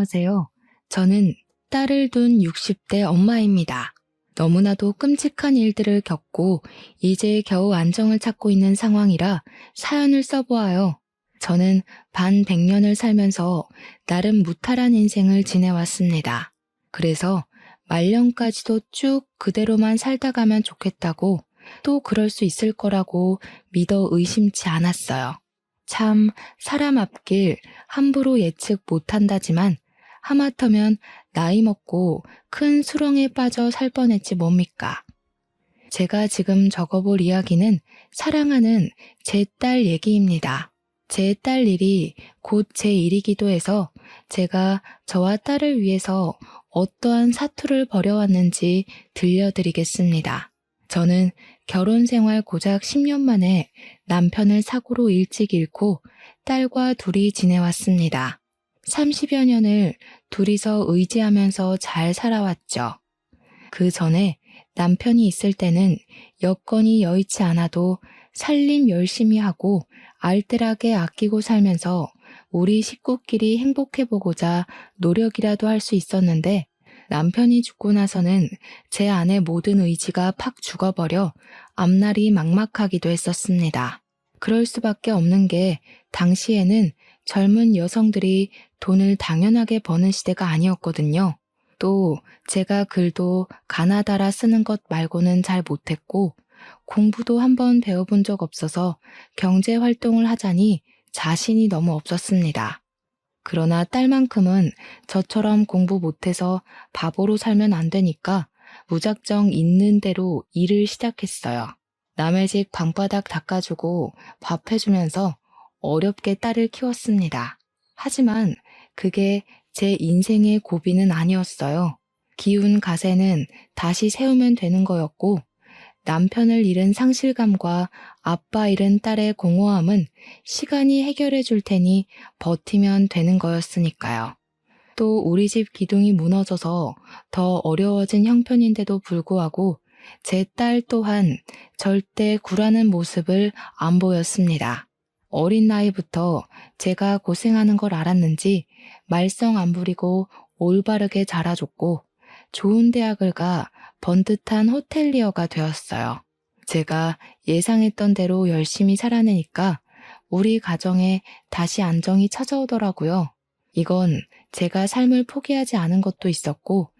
안녕하세요. 저는 딸을 둔 60대 엄마입니다. 너무나도 끔찍한 일들을 겪고 이제 겨우 안정을 찾고 있는 상황이라 사연을 써보아요. 저는 반백년을 살면서 나름 무탈한 인생을 지내왔습니다. 그래서 말년까지도 쭉 그대로만 살다 가면 좋겠다고 또 그럴 수 있을 거라고 믿어 의심치 않았어요. 참 사람 앞길 함부로 예측 못한다지만 하마터면 나이 먹고 큰 수렁에 빠져 살 뻔했지 뭡니까. 제가 지금 적어볼 이야기는 사랑하는 제 딸 얘기입니다. 제 딸 일이 곧 제 일이기도 해서 제가 저와 딸을 위해서 어떠한 사투를 벌여왔는지 들려드리겠습니다. 저는 결혼 생활 고작 10년 만에 남편을 사고로 일찍 잃고 딸과 둘이 지내왔습니다. 30여 년을 둘이서 의지하면서 잘 살아왔죠. 그 전에 남편이 있을 때는 여건이 여의치 않아도 살림 열심히 하고 알뜰하게 아끼고 살면서 우리 식구끼리 행복해보고자 노력이라도 할 수 있었는데 남편이 죽고 나서는 제 안의 모든 의지가 팍 죽어버려 앞날이 막막하기도 했었습니다. 그럴 수밖에 없는 게 당시에는 젊은 여성들이 돈을 당연하게 버는 시대가 아니었거든요. 또 제가 글도 가나다라 쓰는 것 말고는 잘 못했고 공부도 한번 배워본 적 없어서 경제 활동을 하자니 자신이 너무 없었습니다. 그러나 딸만큼은 저처럼 공부 못해서 바보로 살면 안 되니까 무작정 있는 대로 일을 시작했어요. 남의 집 방바닥 닦아주고 밥 해주면서 어렵게 딸을 키웠습니다. 하지만 그게 제 인생의 고비는 아니었어요. 기운 가세는 다시 세우면 되는 거였고 남편을 잃은 상실감과 아빠 잃은 딸의 공허함은 시간이 해결해 줄 테니 버티면 되는 거였으니까요. 또 우리 집 기둥이 무너져서 더 어려워진 형편인데도 불구하고 제 딸 또한 절대 굴하는 모습을 안 보였습니다. 어린 나이부터 제가 고생하는 걸 알았는지 말썽 안 부리고 올바르게 자라줬고 좋은 대학을 가 번듯한 호텔리어가 되었어요. 제가 예상했던 대로 열심히 살아내니까 우리 가정에 다시 안정이 찾아오더라고요. 이건 제가 삶을 포기하지 않은 것도 있었고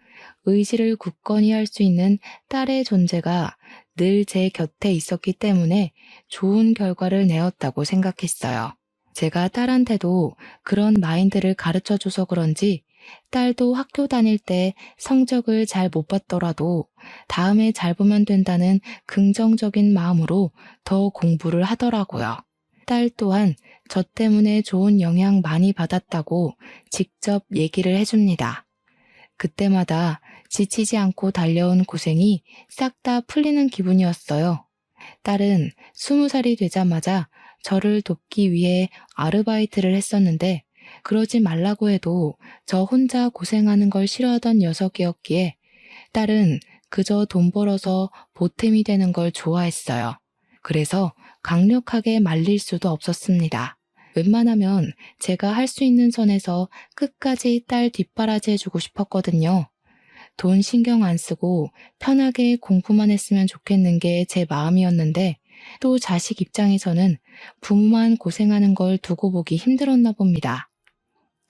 의지를 굳건히 할 수 있는 딸의 존재가 늘 제 곁에 있었기 때문에 좋은 결과를 내었다고 생각했어요. 제가 딸한테도 그런 마인드를 가르쳐줘서 그런지 딸도 학교 다닐 때 성적을 잘 못 봤더라도 다음에 잘 보면 된다는 긍정적인 마음으로 더 공부를 하더라고요. 딸 또한 저 때문에 좋은 영향 많이 받았다고 직접 얘기를 해줍니다. 그때마다 지치지 않고 달려온 고생이 싹 다 풀리는 기분이었어요. 딸은 20살이 되자마자 저를 돕기 위해 아르바이트를 했었는데 그러지 말라고 해도 저 혼자 고생하는 걸 싫어하던 녀석이었기에 딸은 그저 돈 벌어서 보탬이 되는 걸 좋아했어요. 그래서 강력하게 말릴 수도 없었습니다. 웬만하면 제가 할 수 있는 선에서 끝까지 딸 뒷바라지 해주고 싶었거든요. 돈 신경 안 쓰고 편하게 공부만 했으면 좋겠는 게 제 마음이었는데 또 자식 입장에서는 부모만 고생하는 걸 두고 보기 힘들었나 봅니다.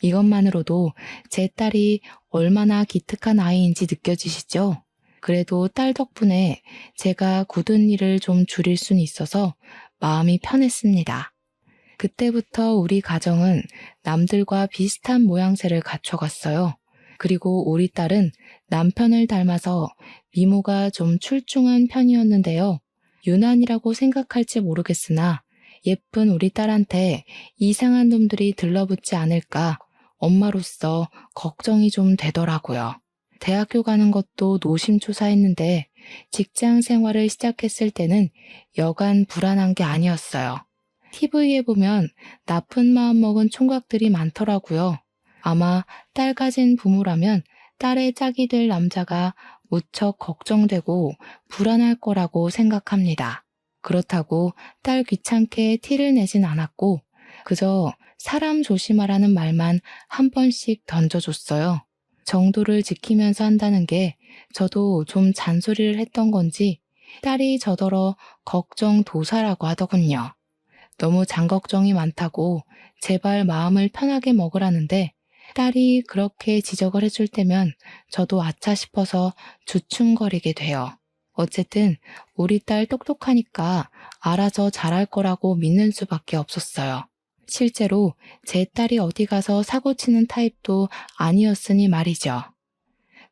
이것만으로도 제 딸이 얼마나 기특한 아이인지 느껴지시죠? 그래도 딸 덕분에 제가 굳은 일을 좀 줄일 수는 있어서 마음이 편했습니다. 그때부터 우리 가정은 남들과 비슷한 모양새를 갖춰갔어요. 그리고 우리 딸은 남편을 닮아서 미모가 좀 출중한 편이었는데요. 유난이라고 생각할지 모르겠으나 예쁜 우리 딸한테 이상한 놈들이 들러붙지 않을까 엄마로서 걱정이 좀 되더라고요. 대학교 가는 것도 노심초사했는데 직장 생활을 시작했을 때는 여간 불안한 게 아니었어요. TV에 보면 나쁜 마음 먹은 총각들이 많더라고요. 아마 딸 가진 부모라면 딸의 짝이 될 남자가 무척 걱정되고 불안할 거라고 생각합니다. 그렇다고 딸 귀찮게 티를 내진 않았고 그저 사람 조심하라는 말만 한 번씩 던져줬어요. 정도를 지키면서 한다는 게 저도 좀 잔소리를 했던 건지 딸이 저더러 걱정도사라고 하더군요. 너무 장걱정이 많다고 제발 마음을 편하게 먹으라는데 딸이 그렇게 지적을 해줄 때면 저도 아차 싶어서 주춤거리게 돼요. 어쨌든 우리 딸 똑똑하니까 알아서 잘할 거라고 믿는 수밖에 없었어요. 실제로 제 딸이 어디 가서 사고 치는 타입도 아니었으니 말이죠.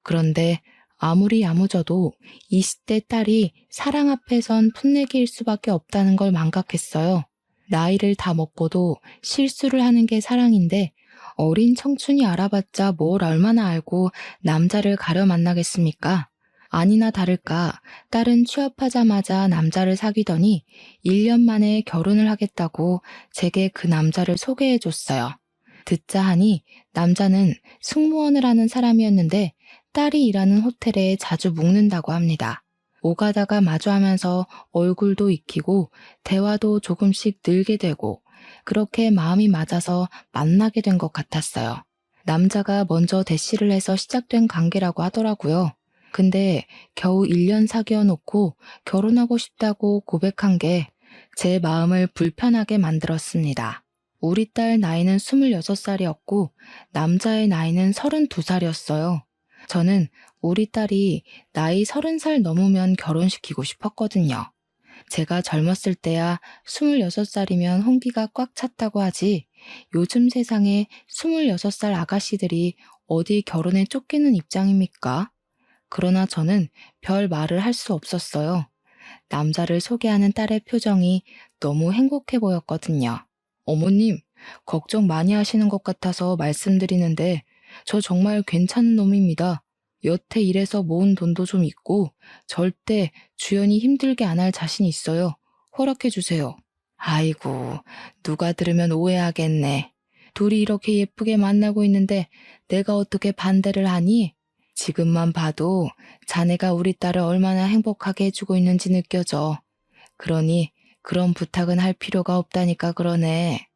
그런데 아무리 야무져도 20대 딸이 사랑 앞에선 풋내기일 수밖에 없다는 걸 망각했어요. 나이를 다 먹고도 실수를 하는 게 사랑인데 어린 청춘이 알아봤자 뭘 얼마나 알고 남자를 가려 만나겠습니까? 아니나 다를까 딸은 취업하자마자 남자를 사귀더니 1년 만에 결혼을 하겠다고 제게 그 남자를 소개해 줬어요. 듣자 하니 남자는 승무원을 하는 사람이었는데 딸이 일하는 호텔에 자주 묵는다고 합니다. 오가다가 마주하면서 얼굴도 익히고 대화도 조금씩 늘게 되고 그렇게 마음이 맞아서 만나게 된 것 같았어요. 남자가 먼저 대시를 해서 시작된 관계라고 하더라고요. 근데 겨우 1년 사귀어 놓고 결혼하고 싶다고 고백한 게 제 마음을 불편하게 만들었습니다. 우리 딸 나이는 26살이었고 남자의 나이는 32살이었어요. 저는 우리 딸이 나이 30살 넘으면 결혼시키고 싶었거든요. 제가 젊었을 때야 26살이면 홍기가 꽉 찼다고 하지 요즘 세상에 26살 아가씨들이 어디 결혼에 쫓기는 입장입니까? 그러나 저는 별 말을 할 수 없었어요. 남자를 소개하는 딸의 표정이 너무 행복해 보였거든요. 어머님, 걱정 많이 하시는 것 같아서 말씀드리는데 저 정말 괜찮은 놈입니다. 여태 일해서 모은 돈도 좀 있고 절대 주연이 힘들게 안 할 자신 있어요. 허락해 주세요. 아이고, 누가 들으면 오해하겠네. 둘이 이렇게 예쁘게 만나고 있는데 내가 어떻게 반대를 하니? 지금만 봐도 자네가 우리 딸을 얼마나 행복하게 해주고 있는지 느껴져. 그러니 그런 부탁은 할 필요가 없다니까 그러네.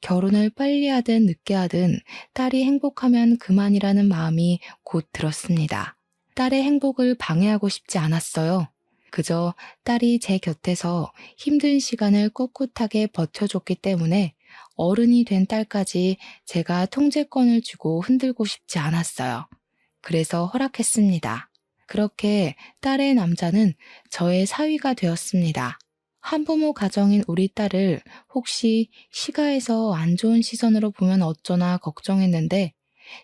결혼을 빨리 하든 늦게 하든 딸이 행복하면 그만이라는 마음이 곧 들었습니다. 딸의 행복을 방해하고 싶지 않았어요. 그저 딸이 제 곁에서 힘든 시간을 꿋꿋하게 버텨줬기 때문에 어른이 된 딸까지 제가 통제권을 주고 흔들고 싶지 않았어요. 그래서 허락했습니다. 그렇게 딸의 남자는 저의 사위가 되었습니다. 한부모 가정인 우리 딸을 혹시 시가에서 안 좋은 시선으로 보면 어쩌나 걱정했는데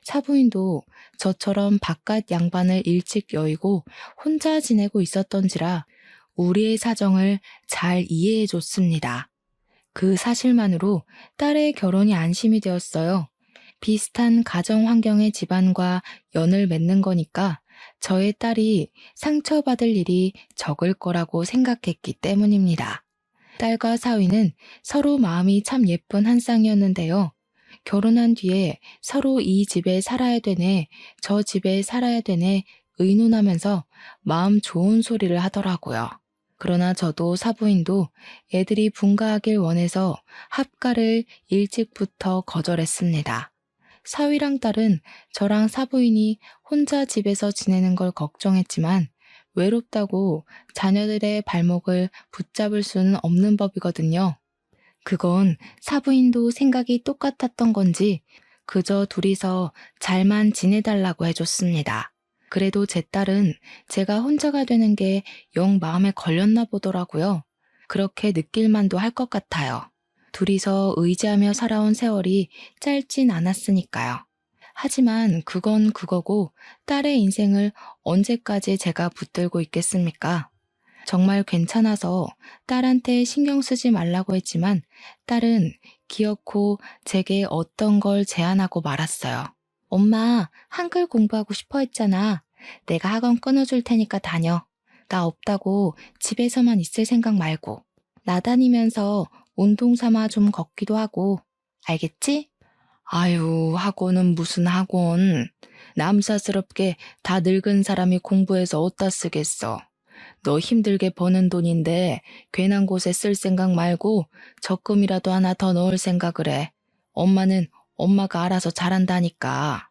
사부인도 저처럼 바깥 양반을 일찍 여의고 혼자 지내고 있었던지라 우리의 사정을 잘 이해해 줬습니다. 그 사실만으로 딸의 결혼이 안심이 되었어요. 비슷한 가정 환경의 집안과 연을 맺는 거니까 저의 딸이 상처받을 일이 적을 거라고 생각했기 때문입니다. 딸과 사위는 서로 마음이 참 예쁜 한 쌍이었는데요. 결혼한 뒤에 서로 이 집에 살아야 되네, 저 집에 살아야 되네 의논하면서 마음 좋은 소리를 하더라고요. 그러나 저도 사부인도 애들이 분가하길 원해서 합가를 일찍부터 거절했습니다. 사위랑 딸은 저랑 사부인이 혼자 집에서 지내는 걸 걱정했지만 외롭다고 자녀들의 발목을 붙잡을 수는 없는 법이거든요. 그건 사부인도 생각이 똑같았던 건지 그저 둘이서 잘만 지내달라고 해줬습니다. 그래도 제 딸은 제가 혼자가 되는 게 영 마음에 걸렸나 보더라고요. 그렇게 느낄만도 할 것 같아요. 둘이서 의지하며 살아온 세월이 짧진 않았으니까요. 하지만 그건 그거고 딸의 인생을 언제까지 제가 붙들고 있겠습니까? 정말 괜찮아서 딸한테 신경 쓰지 말라고 했지만 딸은 기어코 제게 어떤 걸 제안하고 말았어요. 엄마, 한글 공부하고 싶어 했잖아. 내가 학원 끊어줄 테니까 다녀. 나 없다고 집에서만 있을 생각 말고. 나다니면서 운동 삼아 좀 걷기도 하고. 알겠지? 아유, 학원은 무슨 학원. 남사스럽게 다 늙은 사람이 공부해서 어디다 쓰겠어. 너 힘들게 버는 돈인데 괜한 곳에 쓸 생각 말고 적금이라도 하나 더 넣을 생각을 해. 엄마는 엄마가 알아서 잘한다니까.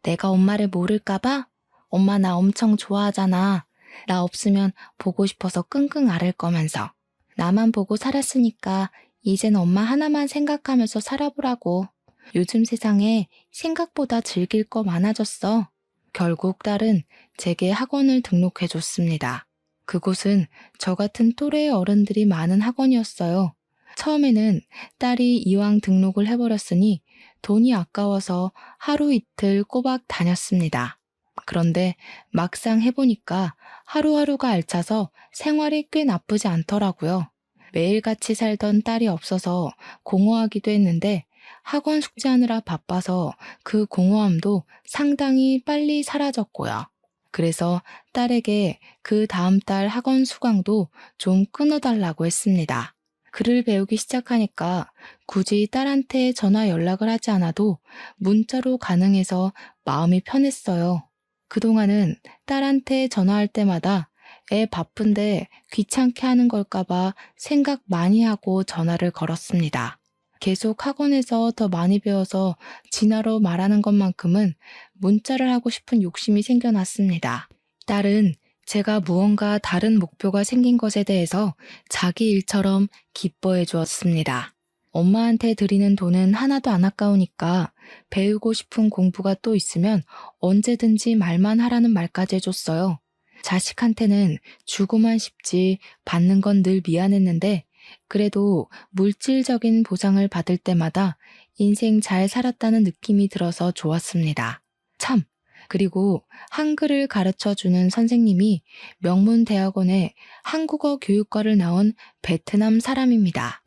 내가 엄마를 모를까봐? 엄마 나 엄청 좋아하잖아. 나 없으면 보고 싶어서 끙끙 앓을 거면서. 나만 보고 살았으니까 이젠 엄마 하나만 생각하면서 살아보라고. 요즘 세상에 생각보다 즐길 거 많아졌어. 결국 딸은 제게 학원을 등록해줬습니다. 그곳은 저 같은 또래의 어른들이 많은 학원이었어요. 처음에는 딸이 이왕 등록을 해버렸으니 돈이 아까워서 하루 이틀 꼬박 다녔습니다. 그런데 막상 해보니까 하루하루가 알차서 생활이 꽤 나쁘지 않더라고요. 매일같이 살던 딸이 없어서 공허하기도 했는데 학원 숙제하느라 바빠서 그 공허함도 상당히 빨리 사라졌고요. 그래서 딸에게 그 다음 달 학원 수강도 좀 끊어달라고 했습니다. 글을 배우기 시작하니까 굳이 딸한테 전화 연락을 하지 않아도 문자로 가능해서 마음이 편했어요. 그동안은 딸한테 전화할 때마다 애 바쁜데 귀찮게 하는 걸까봐 생각 많이 하고 전화를 걸었습니다. 계속 학원에서 더 많이 배워서 진화로 말하는 것만큼은 문자를 하고 싶은 욕심이 생겨났습니다. 딸은 제가 무언가 다른 목표가 생긴 것에 대해서 자기 일처럼 기뻐해 주었습니다. 엄마한테 드리는 돈은 하나도 안 아까우니까 배우고 싶은 공부가 또 있으면 언제든지 말만 하라는 말까지 해줬어요. 자식한테는 주고만 싶지 받는 건 늘 미안했는데 그래도 물질적인 보상을 받을 때마다 인생 잘 살았다는 느낌이 들어서 좋았습니다. 참! 그리고 한글을 가르쳐주는 선생님이 명문대학원의 한국어 교육과를 나온 베트남 사람입니다.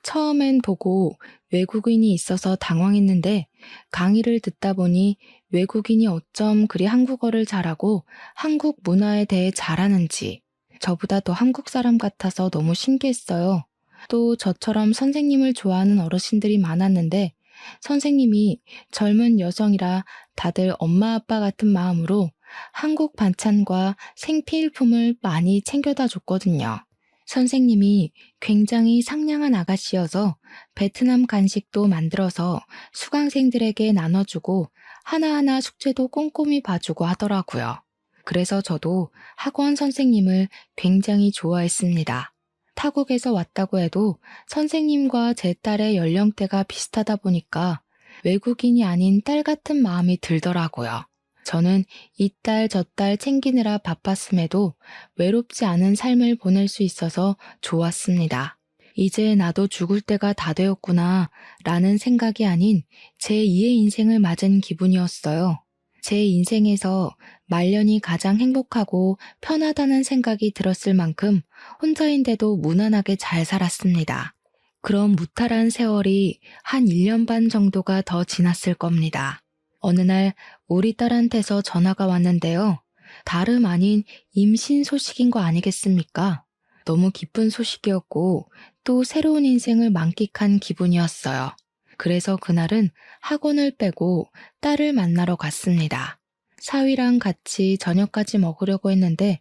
처음엔 보고 외국인이 있어서 당황했는데 강의를 듣다 보니 외국인이 어쩜 그리 한국어를 잘하고 한국 문화에 대해 잘하는지 저보다 더 한국 사람 같아서 너무 신기했어요. 또 저처럼 선생님을 좋아하는 어르신들이 많았는데 선생님이 젊은 여성이라 다들 엄마 아빠 같은 마음으로 한국 반찬과 생필품을 많이 챙겨다 줬거든요. 선생님이 굉장히 상냥한 아가씨여서 베트남 간식도 만들어서 수강생들에게 나눠주고 하나하나 숙제도 꼼꼼히 봐주고 하더라고요. 그래서 저도 학원 선생님을 굉장히 좋아했습니다. 타국에서 왔다고 해도 선생님과 제 딸의 연령대가 비슷하다 보니까 외국인이 아닌 딸 같은 마음이 들더라고요. 저는 이 딸 저 딸 챙기느라 바빴음에도 외롭지 않은 삶을 보낼 수 있어서 좋았습니다. 이제 나도 죽을 때가 다 되었구나 라는 생각이 아닌 제2의 인생을 맞은 기분이었어요. 제 인생에서 말년이 가장 행복하고 편하다는 생각이 들었을 만큼 혼자인데도 무난하게 잘 살았습니다. 그럼 무탈한 세월이 한 1년 반 정도가 더 지났을 겁니다. 어느 날 우리 딸한테서 전화가 왔는데요. 다름 아닌 임신 소식인 거 아니겠습니까? 너무 기쁜 소식이었고 또 새로운 인생을 만끽한 기분이었어요. 그래서 그날은 학원을 빼고 딸을 만나러 갔습니다. 사위랑 같이 저녁까지 먹으려고 했는데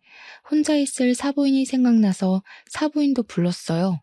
혼자 있을 사부인이 생각나서 사부인도 불렀어요.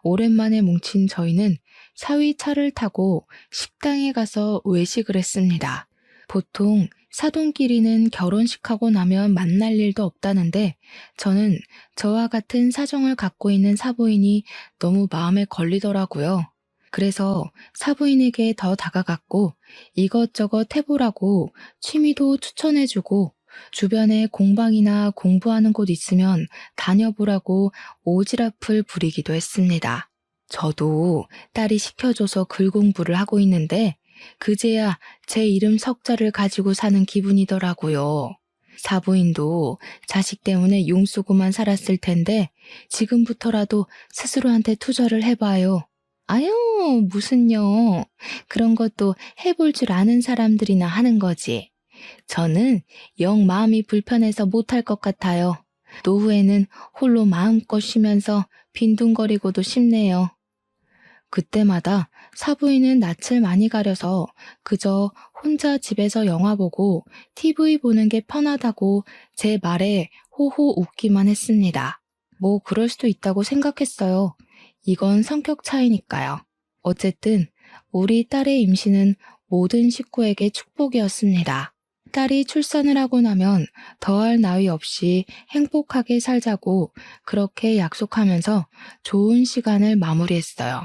오랜만에 뭉친 저희는 사위 차를 타고 식당에 가서 외식을 했습니다. 보통 사돈끼리는 결혼식하고 나면 만날 일도 없다는데 저는 저와 같은 사정을 갖고 있는 사부인이 너무 마음에 걸리더라고요. 그래서 사부인에게 더 다가갔고 이것저것 해보라고 취미도 추천해주고 주변에 공방이나 공부하는 곳 있으면 다녀보라고 오지랖을 부리기도 했습니다. 저도 딸이 시켜줘서 글 공부를 하고 있는데 그제야 제 이름 석자를 가지고 사는 기분이더라고요. 사부인도 자식 때문에 용쓰고만 살았을 텐데 지금부터라도 스스로한테 투자를 해봐요. 아유, 무슨요. 그런 것도 해볼 줄 아는 사람들이나 하는 거지. 저는 영 마음이 불편해서 못할 것 같아요. 노후에는 홀로 마음껏 쉬면서 빈둥거리고도 싶네요. 그때마다 사부인은 낯을 많이 가려서 그저 혼자 집에서 영화 보고 TV 보는 게 편하다고 제 말에 호호 웃기만 했습니다. 뭐 그럴 수도 있다고 생각했어요. 이건 성격 차이니까요. 어쨌든 우리 딸의 임신은 모든 식구에게 축복이었습니다. 딸이 출산을 하고 나면 더할 나위 없이 행복하게 살자고 그렇게 약속하면서 좋은 시간을 마무리했어요.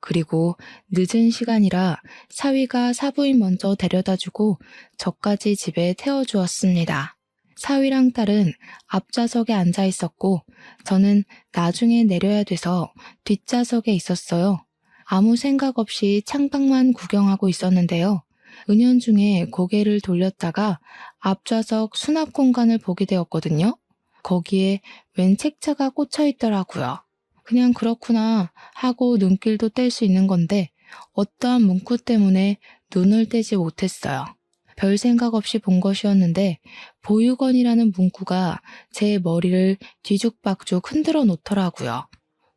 그리고 늦은 시간이라 사위가 사부인 먼저 데려다주고 저까지 집에 태워주었습니다. 사위랑 딸은 앞좌석에 앉아 있었고 저는 나중에 내려야 돼서 뒷좌석에 있었어요. 아무 생각 없이 창밖만 구경하고 있었는데요. 은연중에 고개를 돌렸다가 앞좌석 수납 공간을 보게 되었거든요. 거기에 웬 책자가 꽂혀 있더라고요. 그냥 그렇구나 하고 눈길도 뗄 수 있는 건데 어떠한 문구 때문에 눈을 떼지 못했어요. 별 생각 없이 본 것이었는데 보육원이라는 문구가 제 머리를 뒤죽박죽 흔들어 놓더라고요.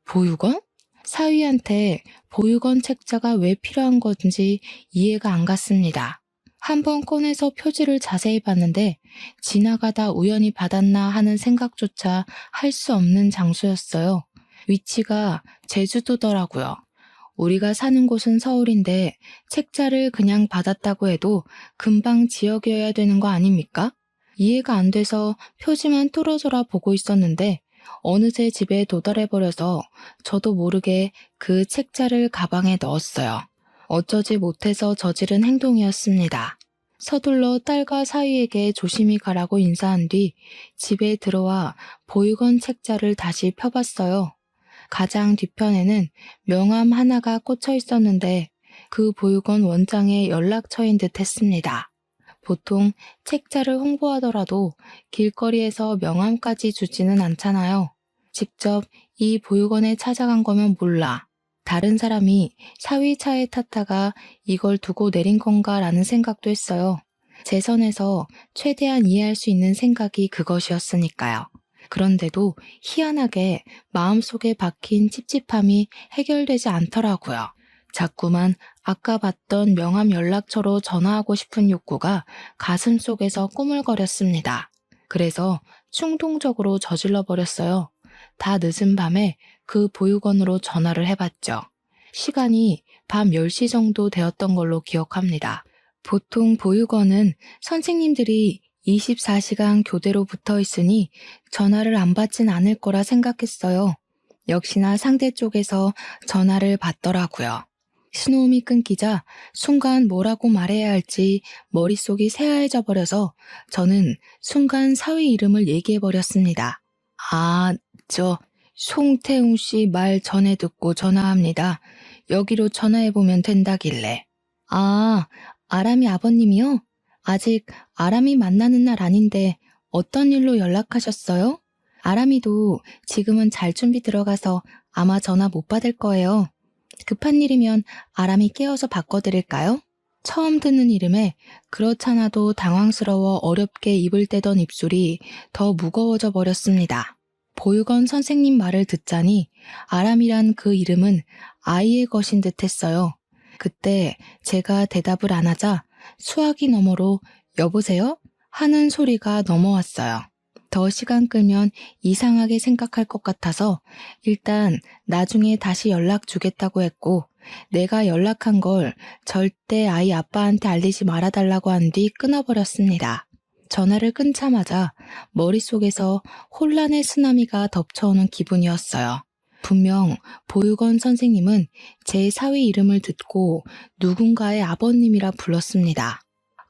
보육원? 사위한테 보육원 책자가 왜 필요한 건지 이해가 안 갔습니다. 한번 꺼내서 표지를 자세히 봤는데 지나가다 우연히 받았나 하는 생각조차 할 수 없는 장소였어요. 위치가 제주도더라고요. 우리가 사는 곳은 서울인데 책자를 그냥 받았다고 해도 금방 지역이어야 되는 거 아닙니까? 이해가 안 돼서 표지만 뚫어져라 보고 있었는데 어느새 집에 도달해버려서 저도 모르게 그 책자를 가방에 넣었어요. 어쩌지 못해서 저지른 행동이었습니다. 서둘러 딸과 사위에게 조심히 가라고 인사한 뒤 집에 들어와 보육원 책자를 다시 펴봤어요. 가장 뒤편에는 명함 하나가 꽂혀 있었는데 그 보육원 원장의 연락처인 듯 했습니다. 보통 책자를 홍보하더라도 길거리에서 명함까지 주지는 않잖아요. 직접 이 보육원에 찾아간 거면 몰라. 다른 사람이 사위 차에 탔다가 이걸 두고 내린 건가라는 생각도 했어요. 제 선에서 최대한 이해할 수 있는 생각이 그것이었으니까요. 그런데도 희한하게 마음속에 박힌 찝찝함이 해결되지 않더라고요. 자꾸만 아까 봤던 명함 연락처로 전화하고 싶은 욕구가 가슴 속에서 꾸물거렸습니다. 그래서 충동적으로 저질러 버렸어요. 다 늦은 밤에 그 보육원으로 전화를 해봤죠. 시간이 밤 10시 정도 되었던 걸로 기억합니다. 보통 보육원은 선생님들이 24시간 교대로 붙어 있으니 전화를 안 받진 않을 거라 생각했어요. 역시나 상대 쪽에서 전화를 받더라고요. 신호음이 끊기자 순간 뭐라고 말해야 할지 머릿속이 새하얘져 버려서 저는 순간 사위 이름을 얘기해버렸습니다. 송태웅 씨 말 전에 듣고 전화합니다. 여기로 전화해보면 된다길래. 아람이 아버님이요? 아직 아람이 만나는 날 아닌데 어떤 일로 연락하셨어요? 아람이도 지금은 잘 준비 들어가서 아마 전화 못 받을 거예요. 급한 일이면 아람이 깨워서 바꿔드릴까요? 처음 듣는 이름에 그렇잖아도 당황스러워 어렵게 입을 떼던 입술이 더 무거워져 버렸습니다. 보육원 선생님 말을 듣자니 아람이란 그 이름은 아이의 것인 듯 했어요. 그때 제가 대답을 안 하자 수화기 너머로 여보세요? 하는 소리가 넘어왔어요. 더 시간 끌면 이상하게 생각할 것 같아서 일단 나중에 다시 연락 주겠다고 했고 내가 연락한 걸 절대 아이 아빠한테 알리지 말아달라고 한 뒤 끊어버렸습니다. 전화를 끊자마자 머릿속에서 혼란의 쓰나미가 덮쳐오는 기분이었어요. 분명 보육원 선생님은 제 사위 이름을 듣고 누군가의 아버님이라 불렀습니다.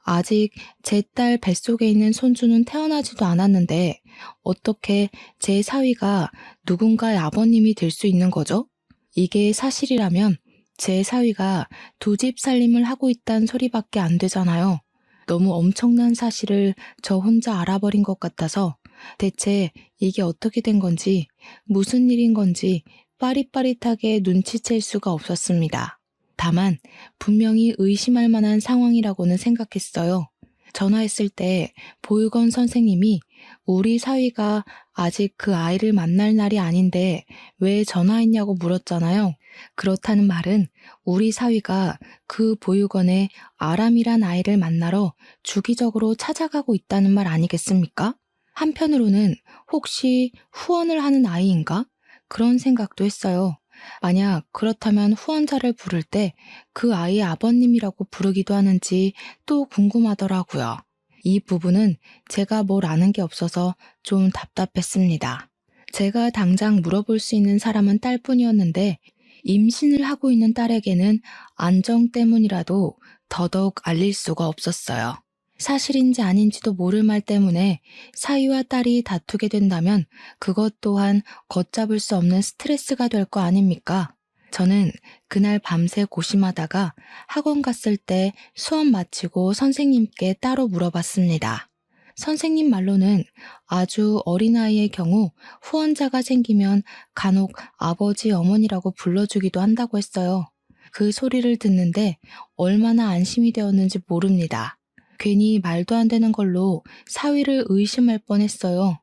아직 제 딸 뱃속에 있는 손주는 태어나지도 않았는데 어떻게 제 사위가 누군가의 아버님이 될 수 있는 거죠? 이게 사실이라면 제 사위가 두 집 살림을 하고 있다는 소리밖에 안 되잖아요. 너무 엄청난 사실을 저 혼자 알아버린 것 같아서 대체 이게 어떻게 된 건지 무슨 일인 건지 빠릿빠릿하게 눈치챌 수가 없었습니다. 다만 분명히 의심할 만한 상황이라고는 생각했어요. 전화했을 때 보육원 선생님이 우리 사위가 아직 그 아이를 만날 날이 아닌데 왜 전화했냐고 물었잖아요. 그렇다는 말은 우리 사위가 그 보육원에 아람이란 아이를 만나러 주기적으로 찾아가고 있다는 말 아니겠습니까? 한편으로는 혹시 후원을 하는 아이인가? 그런 생각도 했어요. 만약 그렇다면 후원자를 부를 때 그 아이의 아버님이라고 부르기도 하는지 또 궁금하더라고요. 이 부분은 제가 뭘 아는 게 없어서 좀 답답했습니다. 제가 당장 물어볼 수 있는 사람은 딸뿐이었는데 임신을 하고 있는 딸에게는 안정 때문이라도 더더욱 알릴 수가 없었어요. 사실인지 아닌지도 모를 말 때문에 사위와 딸이 다투게 된다면 그것 또한 걷잡을 수 없는 스트레스가 될 거 아닙니까? 저는 그날 밤새 고심하다가 학원 갔을 때 수업 마치고 선생님께 따로 물어봤습니다. 선생님 말로는 아주 어린아이의 경우 후원자가 생기면 간혹 아버지, 어머니라고 불러주기도 한다고 했어요. 그 소리를 듣는데 얼마나 안심이 되었는지 모릅니다. 괜히 말도 안 되는 걸로 사위를 의심할 뻔했어요.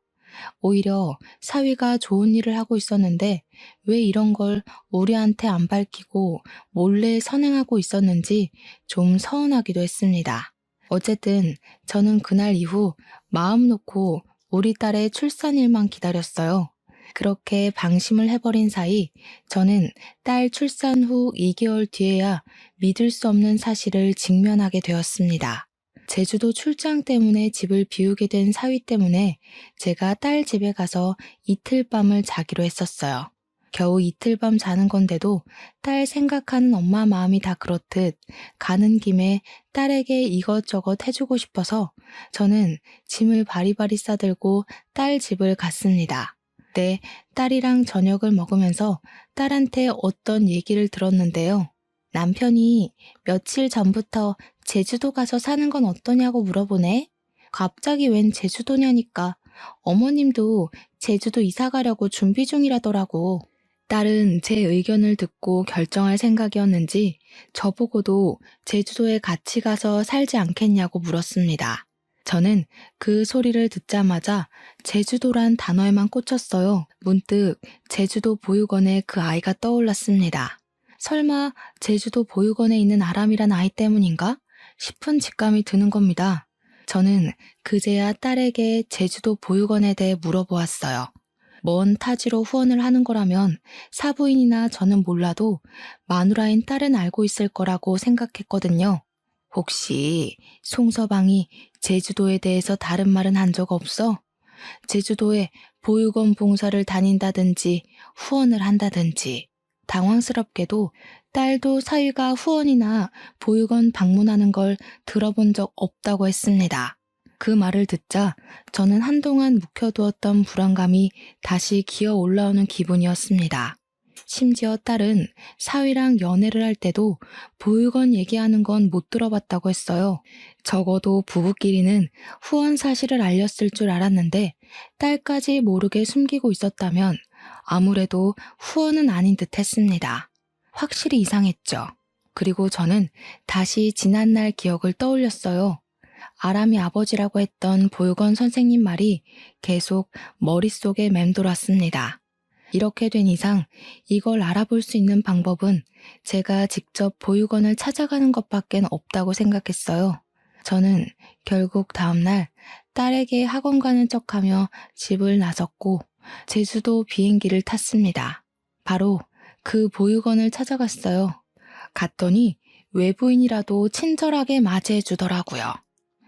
오히려 사위가 좋은 일을 하고 있었는데 왜 이런 걸 우리한테 안 밝히고 몰래 선행하고 있었는지 좀 서운하기도 했습니다. 어쨌든 저는 그날 이후 마음 놓고 우리 딸의 출산일만 기다렸어요. 그렇게 방심을 해버린 사이 저는 딸 출산 후 2개월 뒤에야 믿을 수 없는 사실을 직면하게 되었습니다. 제주도 출장 때문에 집을 비우게 된 사위 때문에 제가 딸 집에 가서 이틀 밤을 자기로 했었어요. 겨우 이틀 밤 자는 건데도 딸 생각하는 엄마 마음이 다 그렇듯 가는 김에 딸에게 이것저것 해주고 싶어서 저는 짐을 바리바리 싸들고 딸 집을 갔습니다. 그때 딸이랑 저녁을 먹으면서 딸한테 어떤 얘기를 들었는데요. 남편이 며칠 전부터 제주도 가서 사는 건 어떠냐고 물어보네. 갑자기 웬 제주도냐니까. 어머님도 제주도 이사 가려고 준비 중이라더라고. 딸은 제 의견을 듣고 결정할 생각이었는지 저보고도 제주도에 같이 가서 살지 않겠냐고 물었습니다. 저는 그 소리를 듣자마자 제주도란 단어에만 꽂혔어요. 문득 제주도 보육원에 그 아이가 떠올랐습니다. 설마 제주도 보육원에 있는 아람이란 아이 때문인가 싶은 직감이 드는 겁니다. 저는 그제야 딸에게 제주도 보육원에 대해 물어보았어요. 먼 타지로 후원을 하는 거라면 사부인이나 저는 몰라도 마누라인 딸은 알고 있을 거라고 생각했거든요. 혹시 송서방이 제주도에 대해서 다른 말은 한 적 없어? 제주도에 보육원 봉사를 다닌다든지 후원을 한다든지. 당황스럽게도 딸도 사위가 후원이나 보육원 방문하는 걸 들어본 적 없다고 했습니다. 그 말을 듣자 저는 한동안 묵혀두었던 불안감이 다시 기어 올라오는 기분이었습니다. 심지어 딸은 사위랑 연애를 할 때도 보육원 얘기하는 건 못 들어봤다고 했어요. 적어도 부부끼리는 후원 사실을 알렸을 줄 알았는데 딸까지 모르게 숨기고 있었다면 아무래도 후원은 아닌 듯 했습니다. 확실히 이상했죠. 그리고 저는 다시 지난날 기억을 떠올렸어요. 아람이 아버지라고 했던 보육원 선생님 말이 계속 머릿속에 맴돌았습니다. 이렇게 된 이상 이걸 알아볼 수 있는 방법은 제가 직접 보육원을 찾아가는 것밖엔 없다고 생각했어요. 저는 결국 다음날 딸에게 학원 가는 척하며 집을 나섰고 제주도 비행기를 탔습니다. 바로 그 보육원을 찾아갔어요. 갔더니 외부인이라도 친절하게 맞이해 주더라고요.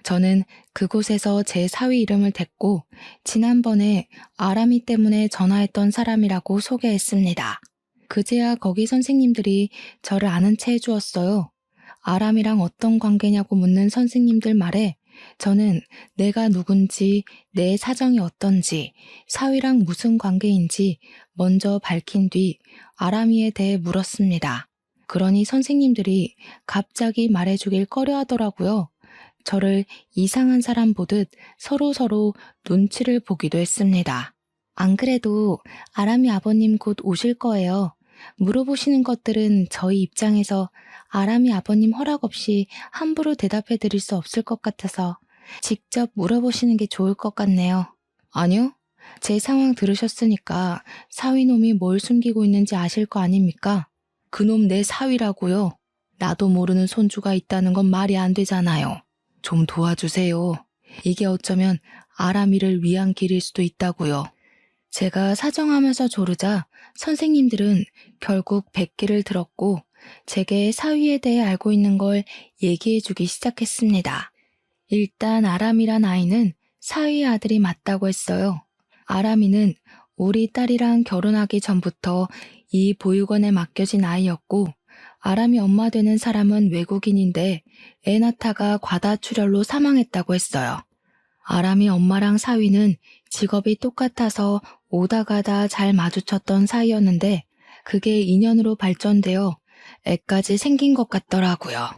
저는 그곳에서 제 사위 이름을 댔고 지난번에 아람이 때문에 전화했던 사람이라고 소개했습니다. 그제야 거기 선생님들이 저를 아는 체 해주었어요. 아람이랑 어떤 관계냐고 묻는 선생님들 말에 저는 내가 누군지, 내 사정이 어떤지, 사위랑 무슨 관계인지 먼저 밝힌 뒤 아람이에 대해 물었습니다. 그러니 선생님들이 갑자기 말해주길 꺼려하더라고요. 저를 이상한 사람 보듯 서로서로 눈치를 보기도 했습니다. 안 그래도 아람이 아버님 곧 오실 거예요. 물어보시는 것들은 저희 입장에서 아람이 아버님 허락 없이 함부로 대답해 드릴 수 없을 것 같아서 직접 물어보시는 게 좋을 것 같네요. 아니요. 제 상황 들으셨으니까 사위놈이 뭘 숨기고 있는지 아실 거 아닙니까? 그놈 내 사위라고요. 나도 모르는 손주가 있다는 건 말이 안 되잖아요. 좀 도와주세요. 이게 어쩌면 아람이를 위한 길일 수도 있다고요. 제가 사정하면서 조르자 선생님들은 결국 백기를 들었고 제게 사위에 대해 알고 있는 걸 얘기해주기 시작했습니다. 일단 아람이란 아이는 사위의 아들이 맞다고 했어요. 아람이는 우리 딸이랑 결혼하기 전부터 이 보육원에 맡겨진 아이였고 아람이 엄마 되는 사람은 외국인인데 애 낳다가 과다출혈로 사망했다고 했어요. 아람이 엄마랑 사위는 직업이 똑같아서 오다 가다 잘 마주쳤던 사이였는데 그게 인연으로 발전되어 애까지 생긴 것 같더라고요.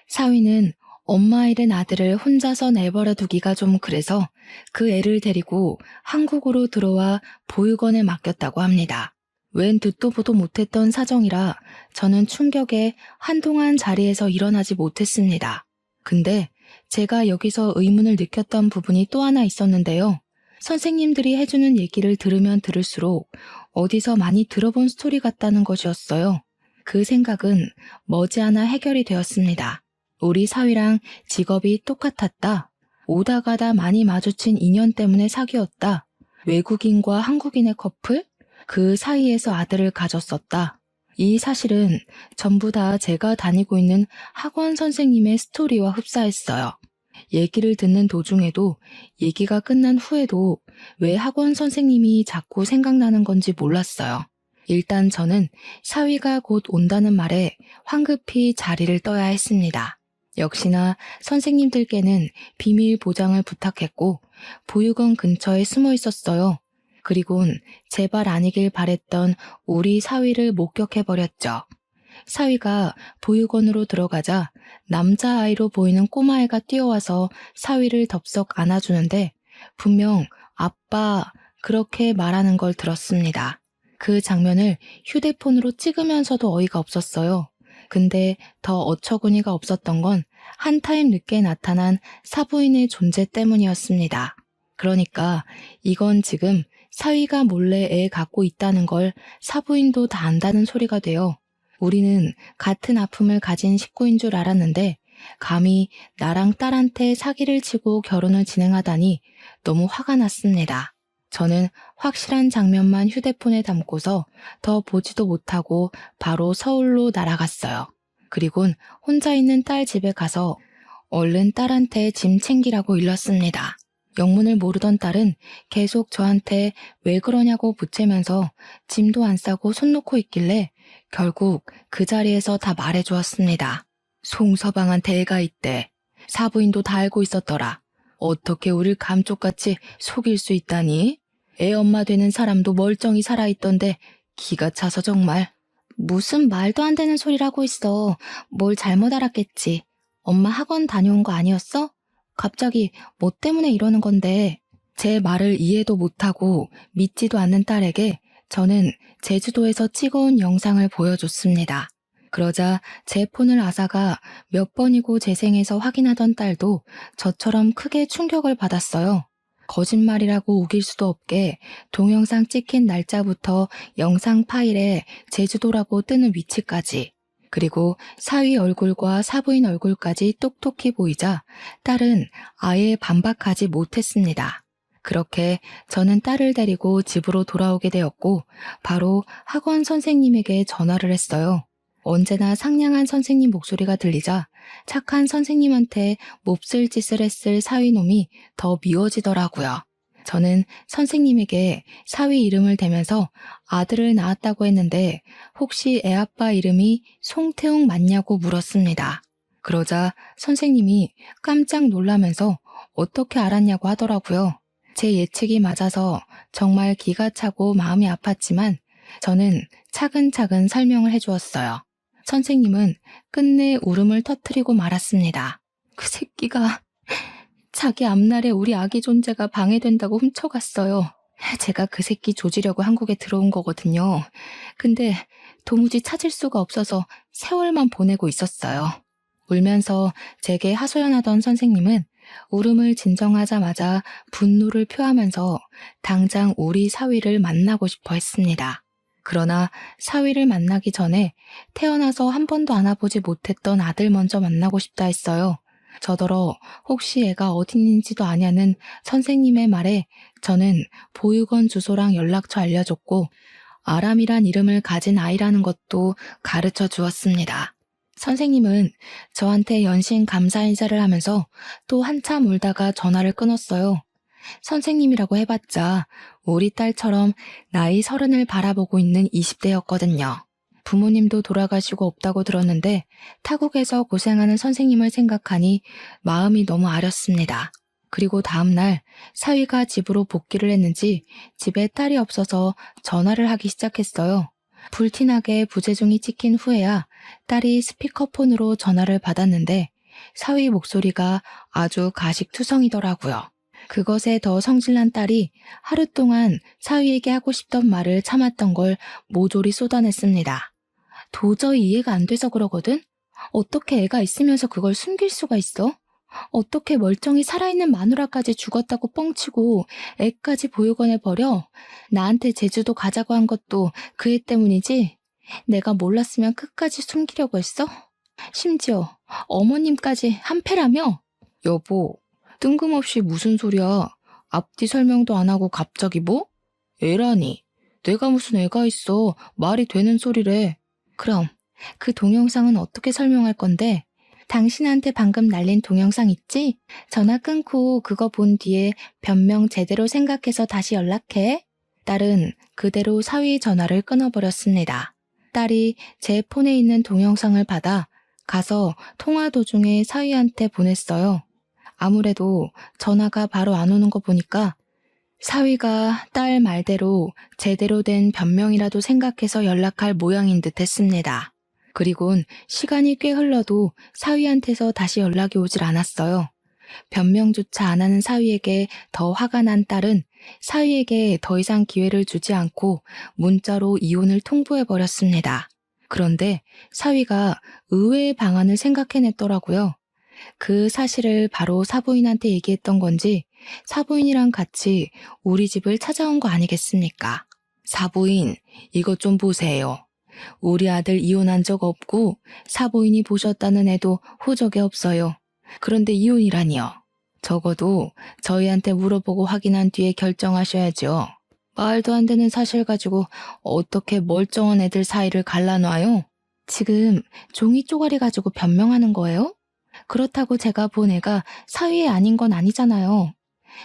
사위는 엄마 잃은 아들을 혼자서 내버려 두기가 좀 그래서 그 애를 데리고 한국으로 들어와 보육원에 맡겼다고 합니다. 웬 듣도 보도 못했던 사정이라 저는 충격에 한동안 자리에서 일어나지 못했습니다. 근데 제가 여기서 의문을 느꼈던 부분이 또 하나 있었는데요. 선생님들이 해주는 얘기를 들으면 들을수록 어디서 많이 들어본 스토리 같다는 것이었어요. 그 생각은 머지않아 해결이 되었습니다. 우리 사위랑 직업이 똑같았다. 오다 가다 많이 마주친 인연 때문에 사귀었다. 외국인과 한국인의 커플? 그 사이에서 아들을 가졌었다. 이 사실은 전부 다 제가 다니고 있는 학원 선생님의 스토리와 흡사했어요. 얘기를 듣는 도중에도 얘기가 끝난 후에도 왜 학원 선생님이 자꾸 생각나는 건지 몰랐어요. 일단 저는 사위가 곧 온다는 말에 황급히 자리를 떠야 했습니다. 역시나 선생님들께는 비밀 보장을 부탁했고 보육원 근처에 숨어 있었어요. 그리곤 제발 아니길 바랬던 우리 사위를 목격해버렸죠. 사위가 보육원으로 들어가자 남자아이로 보이는 꼬마애가 뛰어와서 사위를 덥석 안아주는데 분명 아빠 그렇게 말하는 걸 들었습니다. 그 장면을 휴대폰으로 찍으면서도 어이가 없었어요. 근데 더 어처구니가 없었던 건 한 타임 늦게 나타난 사부인의 존재 때문이었습니다. 그러니까 이건 지금 사위가 몰래 애 갖고 있다는 걸 사부인도 다 안다는 소리가 돼요. 우리는 같은 아픔을 가진 식구인 줄 알았는데 감히 나랑 딸한테 사기를 치고 결혼을 진행하다니 너무 화가 났습니다. 저는 확실한 장면만 휴대폰에 담고서 더 보지도 못하고 바로 서울로 날아갔어요. 그리곤 혼자 있는 딸 집에 가서 얼른 딸한테 짐 챙기라고 일렀습니다. 영문을 모르던 딸은 계속 저한테 왜 그러냐고 붙이면서 짐도 안 싸고 손 놓고 있길래 결국 그 자리에서 다 말해주었습니다. 송서방한테 애가 있대. 사부인도 다 알고 있었더라. 어떻게 우릴 감쪽같이 속일 수 있다니? 애 엄마 되는 사람도 멀쩡히 살아있던데 기가 차서 정말. 무슨 말도 안 되는 소리라고 있어. 뭘 잘못 알았겠지. 엄마 학원 다녀온 거 아니었어? 갑자기 뭐 때문에 이러는 건데. 제 말을 이해도 못하고 믿지도 않는 딸에게 저는 제주도에서 찍어온 영상을 보여줬습니다. 그러자 제 폰을 아사가 몇 번이고 재생해서 확인하던 딸도 저처럼 크게 충격을 받았어요. 거짓말이라고 우길 수도 없게 동영상 찍힌 날짜부터 영상 파일에 제주도라고 뜨는 위치까지 그리고 사위 얼굴과 사부인 얼굴까지 똑똑히 보이자 딸은 아예 반박하지 못했습니다. 그렇게 저는 딸을 데리고 집으로 돌아오게 되었고 바로 학원 선생님에게 전화를 했어요. 언제나 상냥한 선생님 목소리가 들리자 착한 선생님한테 몹쓸 짓을 했을 사위놈이 더 미워지더라고요. 저는 선생님에게 사위 이름을 대면서 아들을 낳았다고 했는데 혹시 애아빠 이름이 송태웅 맞냐고 물었습니다. 그러자 선생님이 깜짝 놀라면서 어떻게 알았냐고 하더라고요. 제 예측이 맞아서 정말 기가 차고 마음이 아팠지만 저는 차근차근 설명을 해주었어요. 선생님은 끝내 울음을 터뜨리고 말았습니다. 그 새끼가 자기 앞날에 우리 아기 존재가 방해된다고 훔쳐갔어요. 제가 그 새끼 조지려고 한국에 들어온 거거든요. 근데 도무지 찾을 수가 없어서 세월만 보내고 있었어요. 울면서 제게 하소연하던 선생님은 울음을 진정하자마자 분노를 표하면서 당장 우리 사위를 만나고 싶어 했습니다. 그러나 사위를 만나기 전에 태어나서 한 번도 안아보지 못했던 아들 먼저 만나고 싶다 했어요. 저더러 혹시 애가 어디 있는지도 아냐는 선생님의 말에 저는 보육원 주소랑 연락처 알려줬고 아람이란 이름을 가진 아이라는 것도 가르쳐 주었습니다. 선생님은 저한테 연신 감사 인사를 하면서 또 한참 울다가 전화를 끊었어요. 선생님이라고 해봤자 우리 딸처럼 나이 30을 바라보고 있는 20대였거든요. 부모님도 돌아가시고 없다고 들었는데 타국에서 고생하는 선생님을 생각하니 마음이 너무 아렸습니다. 그리고 다음날 사위가 집으로 복귀를 했는지 집에 딸이 없어서 전화를 하기 시작했어요. 불티나게 부재중이 찍힌 후에야 딸이 스피커폰으로 전화를 받았는데 사위 목소리가 아주 가식투성이더라고요. 그것에 더 성질난 딸이 하루 동안 사위에게 하고 싶던 말을 참았던 걸 모조리 쏟아냈습니다. 도저히 이해가 안 돼서 그러거든? 어떻게 애가 있으면서 그걸 숨길 수가 있어? 어떻게 멀쩡히 살아있는 마누라까지 죽었다고 뻥치고 애까지 보육원에 버려? 나한테 제주도 가자고 한 것도 그 애 때문이지? 내가 몰랐으면 끝까지 숨기려고 했어? 심지어 어머님까지 한패라며? 여보, 뜬금없이 무슨 소리야? 앞뒤 설명도 안 하고 갑자기 뭐? 애라니. 내가 무슨 애가 있어. 말이 되는 소리래. 그럼 그 동영상은 어떻게 설명할 건데? 당신한테 방금 날린 동영상 있지? 전화 끊고 그거 본 뒤에 변명 제대로 생각해서 다시 연락해. 딸은 그대로 사위 전화를 끊어버렸습니다. 딸이 제 폰에 있는 동영상을 받아 가서 통화 도중에 사위한테 보냈어요. 아무래도 전화가 바로 안 오는 거 보니까 사위가 딸 말대로 제대로 된 변명이라도 생각해서 연락할 모양인 듯 했습니다. 그리곤 시간이 꽤 흘러도 사위한테서 다시 연락이 오질 않았어요. 변명조차 안 하는 사위에게 더 화가 난 딸은 사위에게 더 이상 기회를 주지 않고 문자로 이혼을 통보해버렸습니다. 그런데 사위가 의외의 방안을 생각해냈더라고요. 그 사실을 바로 사부인한테 얘기했던 건지 사부인이랑 같이 우리 집을 찾아온 거 아니겠습니까? 사부인, 이것 좀 보세요. 우리 아들 이혼한 적 없고 사부인이 보셨다는 애도 호적에 없어요. 그런데 이혼이라니요. 적어도 저희한테 물어보고 확인한 뒤에 결정하셔야죠. 말도 안 되는 사실 가지고 어떻게 멀쩡한 애들 사이를 갈라놔요? 지금 종이 쪼가리 가지고 변명하는 거예요? 그렇다고 제가 본 애가 사위애 아닌 건 아니잖아요.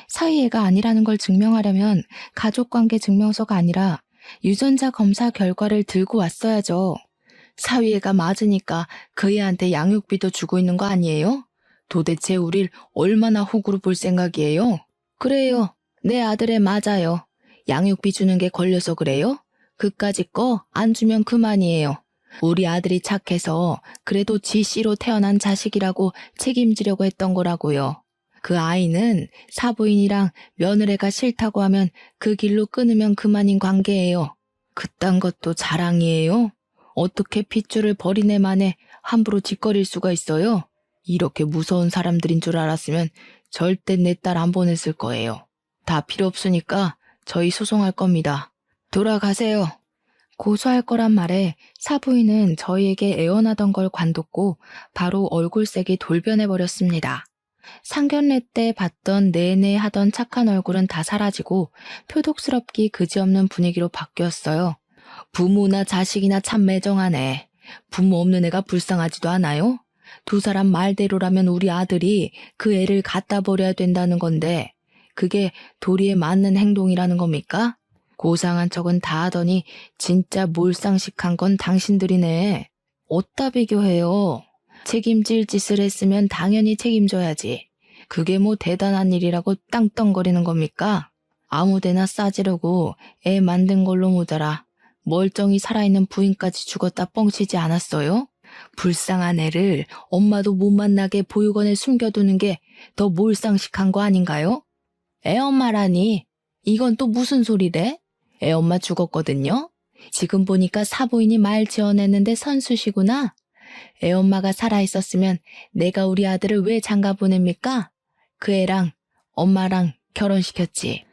사위애가 아니라는 걸 증명하려면 가족관계 증명서가 아니라 유전자 검사 결과를 들고 왔어야죠. 사위애가 맞으니까 그 애한테 양육비도 주고 있는 거 아니에요? 도대체 우릴 얼마나 호구로 볼 생각이에요? 그래요. 내 아들애 맞아요. 양육비 주는 게 걸려서 그래요? 그까짓 거 안 주면 그만이에요. 우리 아들이 착해서 그래도 지 씨로 태어난 자식이라고 책임지려고 했던 거라고요. 그 아이는 사부인이랑 며느리가 싫다고 하면 그 길로 끊으면 그만인 관계예요. 그딴 것도 자랑이에요? 어떻게 핏줄을 버린 애만에 함부로 짓거릴 수가 있어요? 이렇게 무서운 사람들인 줄 알았으면 절대 내 딸 안 보냈을 거예요. 다 필요 없으니까 저희 소송할 겁니다. 돌아가세요. 고소할 거란 말에 사부인은 저희에게 애원하던 걸 관뒀고 바로 얼굴색이 돌변해버렸습니다. 상견례 때 봤던 내내 하던 착한 얼굴은 다 사라지고 표독스럽기 그지없는 분위기로 바뀌었어요. 부모나 자식이나 참 매정하네. 부모 없는 애가 불쌍하지도 않아요? 두 사람 말대로라면 우리 아들이 그 애를 갖다 버려야 된다는 건데 그게 도리에 맞는 행동이라는 겁니까? 고상한 척은 다 하더니 진짜 몰상식한 건 당신들이네. 어디다 비교해요. 책임질 짓을 했으면 당연히 책임져야지. 그게 뭐 대단한 일이라고 땅떵거리는 겁니까? 아무데나 싸지르고 애 만든 걸로 모자라 멀쩡히 살아있는 부인까지 죽었다 뻥치지 않았어요? 불쌍한 애를 엄마도 못 만나게 보육원에 숨겨두는 게 더 몰상식한 거 아닌가요? 애엄마라니 이건 또 무슨 소리래? 애엄마 죽었거든요? 지금 보니까 사부인이 말 지어냈는데 선수시구나? 애엄마가 살아있었으면 내가 우리 아들을 왜 장가 보냅니까? 그 애랑 엄마랑 결혼시켰지.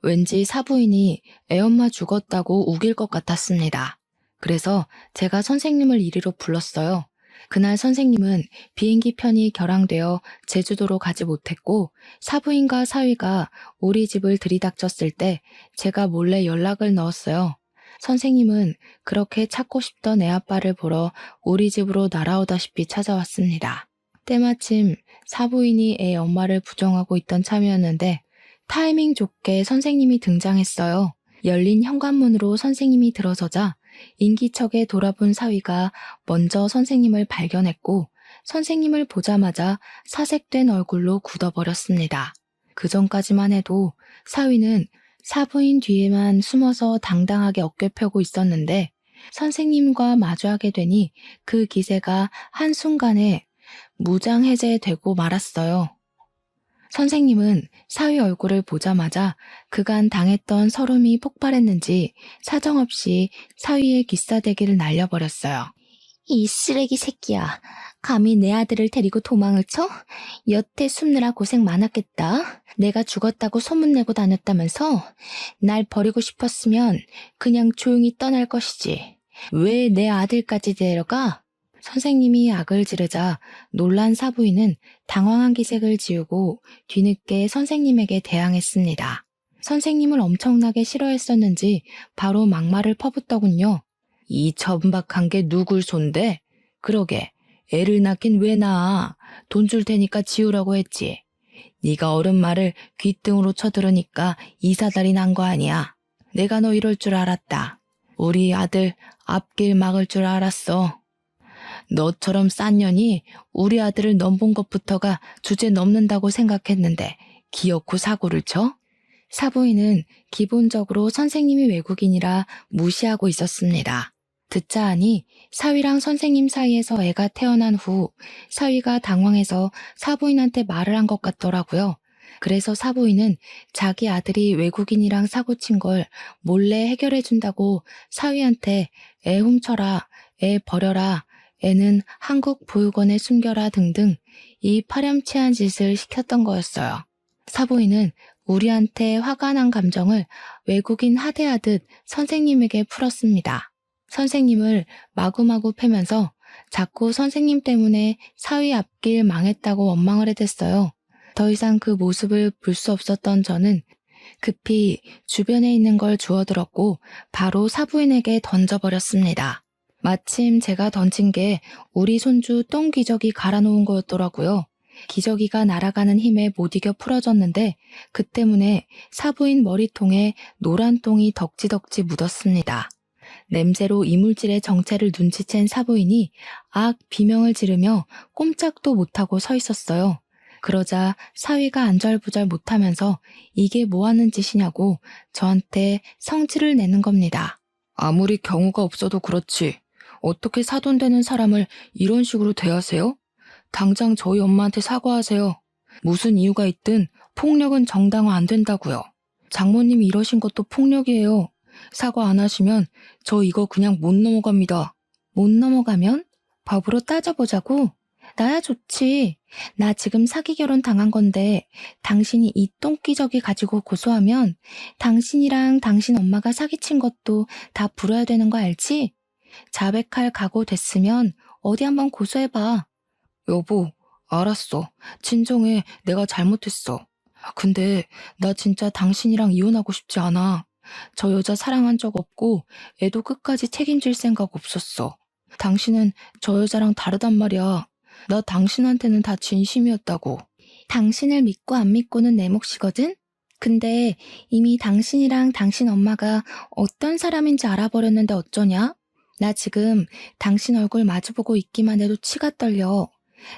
왠지 사부인이 애엄마 죽었다고 우길 것 같았습니다. 그래서 제가 선생님을 이리로 불렀어요. 그날 선생님은 비행기 편이 결항되어 제주도로 가지 못했고 사부인과 사위가 우리 집을 들이닥쳤을 때 제가 몰래 연락을 넣었어요. 선생님은 그렇게 찾고 싶던 애 아빠를 보러 우리 집으로 날아오다시피 찾아왔습니다. 때마침 사부인이 애 엄마를 부정하고 있던 참이었는데 타이밍 좋게 선생님이 등장했어요. 열린 현관문으로 선생님이 들어서자 인기척에 돌아본 사위가 먼저 선생님을 발견했고 선생님을 보자마자 사색된 얼굴로 굳어버렸습니다. 그 전까지만 해도 사위는 사부인 뒤에만 숨어서 당당하게 어깨 펴고 있었는데 선생님과 마주하게 되니 그 기세가 한순간에 무장해제되고 말았어요. 선생님은 사위 얼굴을 보자마자 그간 당했던 서름이 폭발했는지 사정없이 사위의 귀싸대기를 날려버렸어요. 이 쓰레기 새끼야. 감히 내 아들을 데리고 도망을 쳐? 여태 숨느라 고생 많았겠다. 내가 죽었다고 소문내고 다녔다면서? 날 버리고 싶었으면 그냥 조용히 떠날 것이지. 왜 내 아들까지 데려가? 선생님이 악을 지르자 놀란 사부인은 당황한 기색을 지우고 뒤늦게 선생님에게 대항했습니다. 선생님을 엄청나게 싫어했었는지 바로 막말을 퍼붓더군요. 이 천박한 게 누굴 손대? 그러게 애를 낳긴 왜 낳아? 돈 줄 테니까 지우라고 했지. 네가 어른 말을 귓등으로 쳐들으니까 이사달이 난 거 아니야. 내가 너 이럴 줄 알았다. 우리 아들 앞길 막을 줄 알았어. 너처럼 싼 년이 우리 아들을 넘본 것부터가 주제 넘는다고 생각했는데 기어코 사고를 쳐? 사부인은 기본적으로 선생님이 외국인이라 무시하고 있었습니다. 듣자 하니 사위랑 선생님 사이에서 애가 태어난 후 사위가 당황해서 사부인한테 말을 한 것 같더라고요. 그래서 사부인은 자기 아들이 외국인이랑 사고친 걸 몰래 해결해준다고 사위한테 애 훔쳐라, 애 버려라, 애는 한국 보육원에 숨겨라 등등 이 파렴치한 짓을 시켰던 거였어요. 사부인은 우리한테 화가 난 감정을 외국인 하대하듯 선생님에게 풀었습니다. 선생님을 마구마구 패면서 자꾸 선생님 때문에 사위 앞길 망했다고 원망을 해댔어요. 더 이상 그 모습을 볼 수 없었던 저는 급히 주변에 있는 걸 주워들었고 바로 사부인에게 던져버렸습니다. 마침 제가 던진 게 우리 손주 똥기저귀 갈아놓은 거였더라고요. 기저귀가 날아가는 힘에 못 이겨 풀어졌는데 그 때문에 사부인 머리통에 노란 똥이 덕지덕지 묻었습니다. 냄새로 이물질의 정체를 눈치챈 사부인이 악 비명을 지르며 꼼짝도 못하고 서 있었어요. 그러자 사위가 안절부절 못하면서 이게 뭐하는 짓이냐고 저한테 성질을 내는 겁니다. 아무리 경우가 없어도 그렇지. 어떻게 사돈되는 사람을 이런 식으로 대하세요? 당장 저희 엄마한테 사과하세요. 무슨 이유가 있든 폭력은 정당화 안 된다고요. 장모님이 이러신 것도 폭력이에요. 사과 안 하시면 저 이거 그냥 못 넘어갑니다. 못 넘어가면? 법으로 따져보자고? 나야 좋지. 나 지금 사기 결혼 당한 건데 당신이 이 똥기저귀 가지고 고소하면 당신이랑 당신 엄마가 사기친 것도 다 불어야 되는 거 알지? 자백할 각오 됐으면 어디 한번 고소해봐. 여보, 알았어. 진정해. 내가 잘못했어. 근데 나 진짜 당신이랑 이혼하고 싶지 않아. 저 여자 사랑한 적 없고 애도 끝까지 책임질 생각 없었어. 당신은 저 여자랑 다르단 말이야. 나 당신한테는 다 진심이었다고. 당신을 믿고 안 믿고는 내 몫이거든? 근데 이미 당신이랑 당신 엄마가 어떤 사람인지 알아버렸는데 어쩌냐? 나 지금 당신 얼굴 마주보고 있기만 해도 치가 떨려.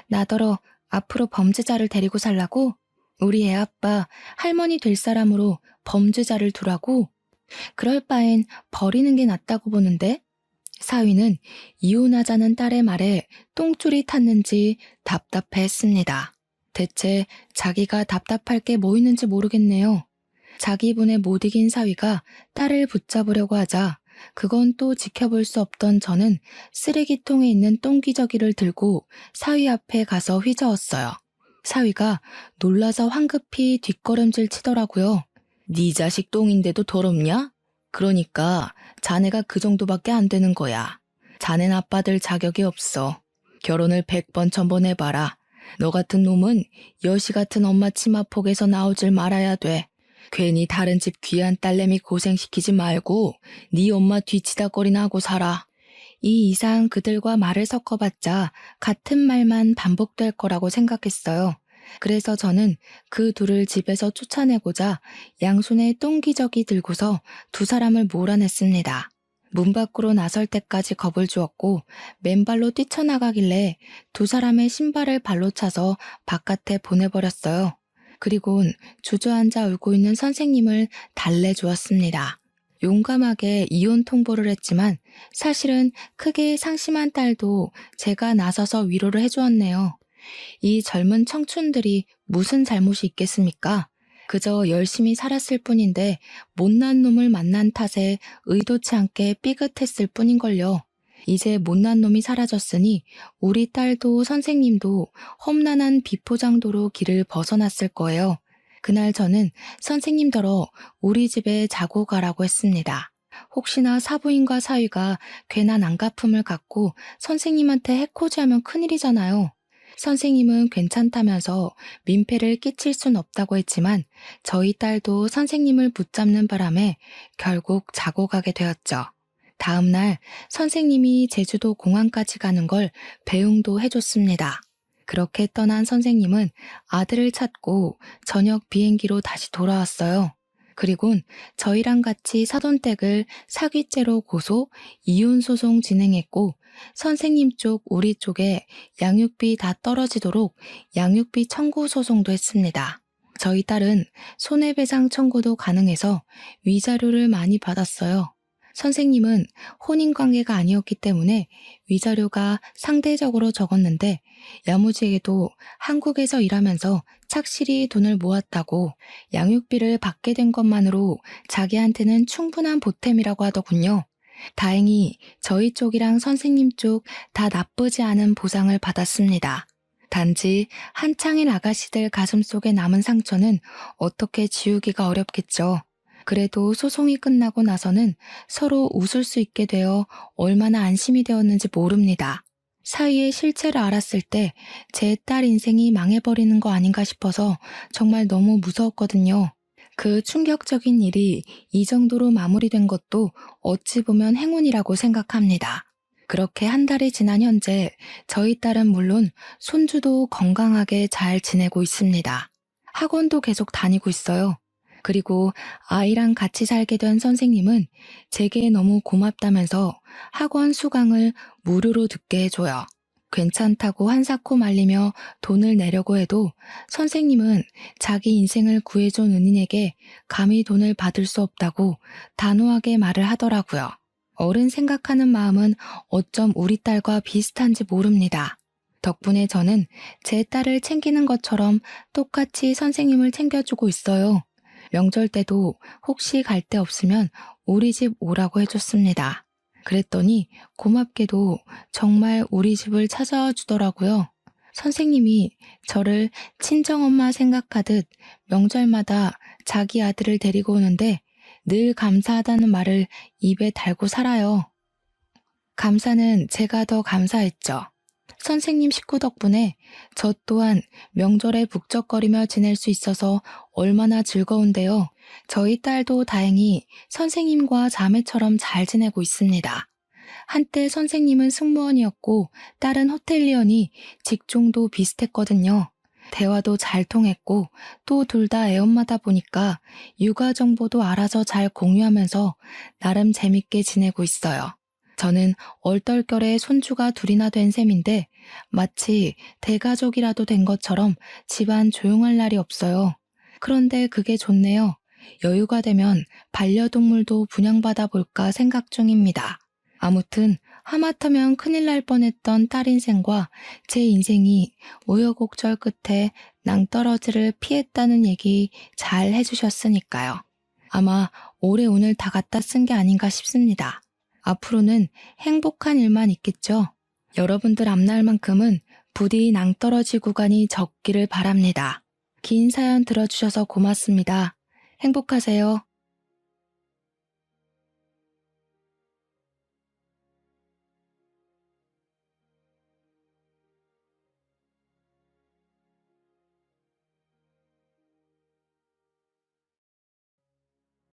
나더러 앞으로 범죄자를 데리고 살라고? 우리 애 아빠 할머니 될 사람으로 범죄자를 두라고? 그럴 바엔 버리는 게 낫다고 보는데? 사위는 이혼하자는 딸의 말에 똥줄이 탔는지 답답해했습니다. 대체 자기가 답답할 게 뭐 있는지 모르겠네요. 자기 분에 못 이긴 사위가 딸을 붙잡으려고 하자 그건 또 지켜볼 수 없던 저는 쓰레기통에 있는 똥기저귀를 들고 사위 앞에 가서 휘저었어요. 사위가 놀라서 황급히 뒷걸음질 치더라고요. 네 자식 똥인데도 더럽냐? 그러니까 자네가 그 정도밖에 안 되는 거야. 자넨 아빠 될 자격이 없어. 결혼을 100번 1000번 해봐라. 너 같은 놈은 여시 같은 엄마 치마폭에서 나오질 말아야 돼. 괜히 다른 집 귀한 딸내미 고생시키지 말고 네 엄마 뒤치다거리나 하고 살아. 이 이상 그들과 말을 섞어봤자 같은 말만 반복될 거라고 생각했어요. 그래서 저는 그 둘을 집에서 쫓아내고자 양손에 똥기저귀 들고서 두 사람을 몰아냈습니다. 문 밖으로 나설 때까지 겁을 주었고 맨발로 뛰쳐나가길래 두 사람의 신발을 발로 차서 바깥에 보내버렸어요. 그리곤 주저앉아 울고 있는 선생님을 달래주었습니다. 용감하게 이혼 통보를 했지만 사실은 크게 상심한 딸도 제가 나서서 위로를 해주었네요. 이 젊은 청춘들이 무슨 잘못이 있겠습니까? 그저 열심히 살았을 뿐인데 못난 놈을 만난 탓에 의도치 않게 삐끗했을 뿐인걸요. 이제 못난 놈이 사라졌으니 우리 딸도 선생님도 험난한 비포장도로 길을 벗어났을 거예요. 그날 저는 선생님더러 우리 집에 자고 가라고 했습니다. 혹시나 사부인과 사위가 괜한 안갚음을 갖고 선생님한테 해코지하면 큰일이잖아요. 선생님은 괜찮다면서 민폐를 끼칠 순 없다고 했지만 저희 딸도 선생님을 붙잡는 바람에 결국 자고 가게 되었죠. 다음 날 선생님이 제주도 공항까지 가는 걸 배웅도 해줬습니다. 그렇게 떠난 선생님은 아들을 찾고 저녁 비행기로 다시 돌아왔어요. 그리곤 저희랑 같이 사돈댁을 사기죄로 고소, 이혼 소송 진행했고 선생님 쪽, 우리 쪽에 양육비 다 떨어지도록 양육비 청구 소송도 했습니다. 저희 딸은 손해배상 청구도 가능해서 위자료를 많이 받았어요. 선생님은 혼인관계가 아니었기 때문에 위자료가 상대적으로 적었는데 야무지게도 한국에서 일하면서 착실히 돈을 모았다고 양육비를 받게 된 것만으로 자기한테는 충분한 보탬이라고 하더군요. 다행히 저희 쪽이랑 선생님 쪽 다 나쁘지 않은 보상을 받았습니다. 단지 한창인 아가씨들 가슴속에 남은 상처는 어떻게 지우기가 어렵겠죠. 그래도 소송이 끝나고 나서는 서로 웃을 수 있게 되어 얼마나 안심이 되었는지 모릅니다. 사이의 실체를 알았을 때 제 딸 인생이 망해버리는 거 아닌가 싶어서 정말 너무 무서웠거든요. 그 충격적인 일이 이 정도로 마무리된 것도 어찌 보면 행운이라고 생각합니다. 그렇게 한 달이 지난 현재 저희 딸은 물론 손주도 건강하게 잘 지내고 있습니다. 학원도 계속 다니고 있어요. 그리고 아이랑 같이 살게 된 선생님은 제게 너무 고맙다면서 학원 수강을 무료로 듣게 해줘요. 괜찮다고 한사코 말리며 돈을 내려고 해도 선생님은 자기 인생을 구해준 은인에게 감히 돈을 받을 수 없다고 단호하게 말을 하더라고요. 어른 생각하는 마음은 어쩜 우리 딸과 비슷한지 모릅니다. 덕분에 저는 제 딸을 챙기는 것처럼 똑같이 선생님을 챙겨주고 있어요. 명절 때도 혹시 갈 데 없으면 우리 집 오라고 해줬습니다. 그랬더니 고맙게도 정말 우리 집을 찾아와 주더라고요. 선생님이 저를 친정엄마 생각하듯 명절마다 자기 아들을 데리고 오는데 늘 감사하다는 말을 입에 달고 살아요. 감사는 제가 더 감사했죠. 선생님 식구 덕분에 저 또한 명절에 북적거리며 지낼 수 있어서 얼마나 즐거운데요. 저희 딸도 다행히 선생님과 자매처럼 잘 지내고 있습니다. 한때 선생님은 승무원이었고 딸은 호텔리언이 직종도 비슷했거든요. 대화도 잘 통했고 또 둘 다 애엄마다 보니까 육아 정보도 알아서 잘 공유하면서 나름 재밌게 지내고 있어요. 저는 얼떨결에 손주가 둘이나 된 셈인데 마치 대가족이라도 된 것처럼 집안 조용할 날이 없어요. 그런데 그게 좋네요. 여유가 되면 반려동물도 분양받아 볼까 생각 중입니다. 아무튼 하마터면 큰일 날 뻔했던 딸 인생과 제 인생이 우여곡절 끝에 낭떠러지를 피했다는 얘기 잘 해주셨으니까요. 아마 올해 오늘 다 갖다 쓴 게 아닌가 싶습니다. 앞으로는 행복한 일만 있겠죠. 여러분들 앞날만큼은 부디 낭떠러지 구간이 적기를 바랍니다. 긴 사연 들어주셔서 고맙습니다. 행복하세요.